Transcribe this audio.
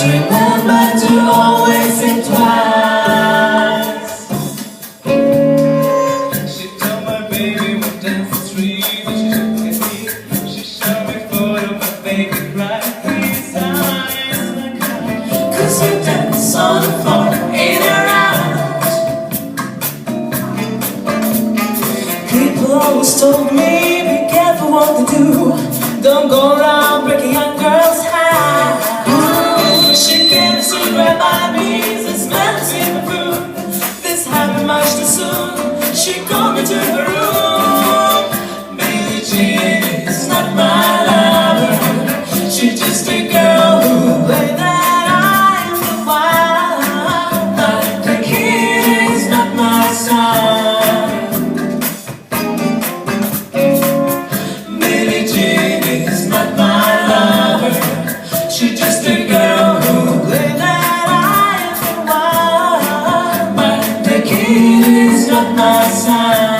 remember to always think twice. She told my baby we'll dance the street, and she looked at me. She showed me photo, my baby cried. His eyes were crying, 'cause you dance on the floor in her eyes. People always told me, be careful what they do. Don't go around breaking young girls' hearts. She came to grab my knees and smelled sweet perfume. This happened much too soon. She called me to her room. Billie Jean is not my lover. She's just a girl who played that I am the wild. But the kid is not my son. Billie Jean is not my lover. She's just a girl who played that I am the wild. But the kid is not my son.